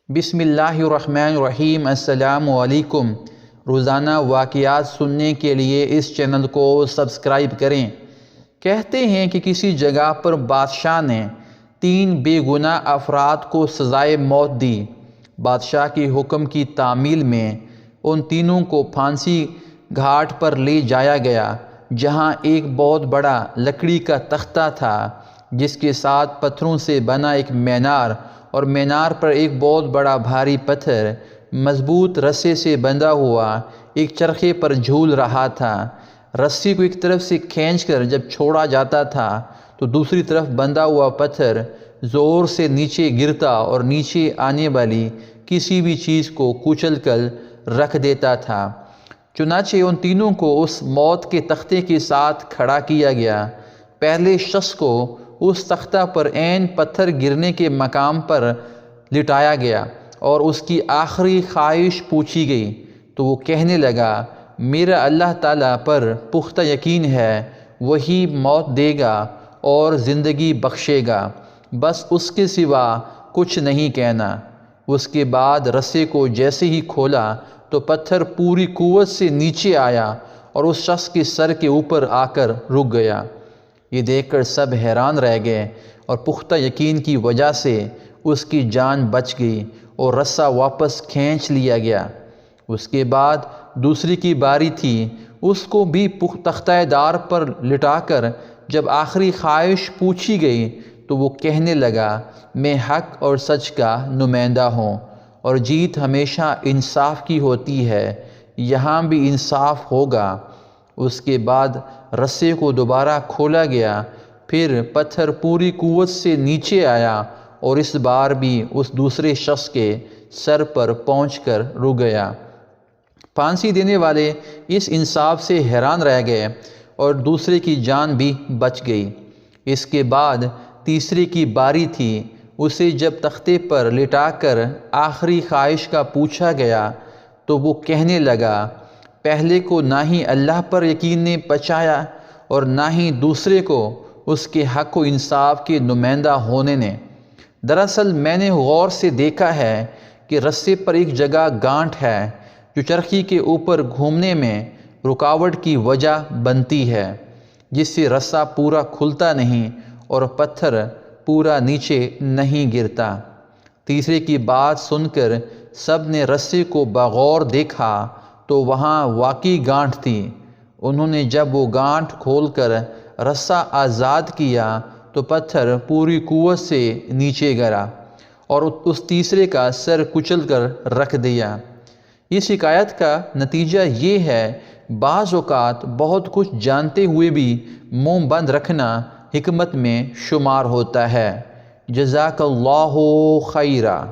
بسم اللہ الرحمن الرحیم۔ السلام علیکم۔ روزانہ واقعات سننے کے لیے اس چینل کو سبسکرائب کریں۔ کہتے ہیں کہ کسی جگہ پر بادشاہ نے 3 بے گناہ افراد کو سزائے موت دی۔ بادشاہ کے حکم کی تعمیل میں ان تینوں کو پھانسی گھاٹ پر لے جایا گیا، جہاں ایک بہت بڑا لکڑی کا تختہ تھا، جس کے ساتھ پتھروں سے بنا ایک مینار، اور مینار پر ایک بہت بڑا بھاری پتھر مضبوط رسے سے بندھا ہوا ایک چرخے پر جھول رہا تھا۔ رسی کو ایک طرف سے کھینچ کر جب چھوڑا جاتا تھا تو دوسری طرف بندھا ہوا پتھر زور سے نیچے گرتا اور نیچے آنے والی کسی بھی چیز کو کچل کر رکھ دیتا تھا۔ چنانچہ ان تینوں کو اس موت کے تختے کے ساتھ کھڑا کیا گیا۔ پہلے شخص کو اس تختہ پر عین پتھر گرنے کے مقام پر لٹایا گیا اور اس کی آخری خواہش پوچھی گئی تو وہ کہنے لگا، میرا اللہ تعالیٰ پر پختہ یقین ہے، وہی موت دے گا اور زندگی بخشے گا، بس اس کے سوا کچھ نہیں کہنا۔ اس کے بعد رسے کو جیسے ہی کھولا تو پتھر پوری قوت سے نیچے آیا اور اس شخص کے سر کے اوپر آ کر رک گیا۔ یہ دیکھ کر سب حیران رہ گئے اور پختہ یقین کی وجہ سے اس کی جان بچ گئی اور رسہ واپس کھینچ لیا گیا۔ اس کے بعد دوسری کی باری تھی۔ اس کو بھی تختہ دار پر لٹا کر جب آخری خواہش پوچھی گئی تو وہ کہنے لگا، میں حق اور سچ کا نمائندہ ہوں اور جیت ہمیشہ انصاف کی ہوتی ہے، یہاں بھی انصاف ہوگا۔ اس کے بعد رسے کو دوبارہ کھولا گیا، پھر پتھر پوری قوت سے نیچے آیا اور اس بار بھی اس دوسرے شخص کے سر پر پہنچ کر رک گیا۔ پھانسی دینے والے اس انصاف سے حیران رہ گئے اور دوسرے کی جان بھی بچ گئی۔ اس کے بعد تیسرے کی باری تھی۔ اسے جب تختے پر لٹا کر آخری خواہش کا پوچھا گیا تو وہ کہنے لگا، پہلے کو نہ ہی اللہ پر یقین نے بچایا اور نہ ہی دوسرے کو اس کے حق و انصاف کے نمائندہ ہونے نے۔ دراصل میں نے غور سے دیکھا ہے کہ رسے پر ایک جگہ گانٹھ ہے جو چرخی کے اوپر گھومنے میں رکاوٹ کی وجہ بنتی ہے، جس سے رسہ پورا کھلتا نہیں اور پتھر پورا نیچے نہیں گرتا۔ تیسرے کی بات سن کر سب نے رسے کو بغور دیکھا تو وہاں واقعی گانٹھ تھی۔ انہوں نے جب وہ گانٹھ کھول کر رسہ آزاد کیا تو پتھر پوری قوت سے نیچے گرا اور اس تیسرے کا سر کچل کر رکھ دیا۔ اس حکایت کا نتیجہ یہ ہے، بعض اوقات بہت کچھ جانتے ہوئے بھی منہ بند رکھنا حکمت میں شمار ہوتا ہے۔ جزاک اللہ خیرا۔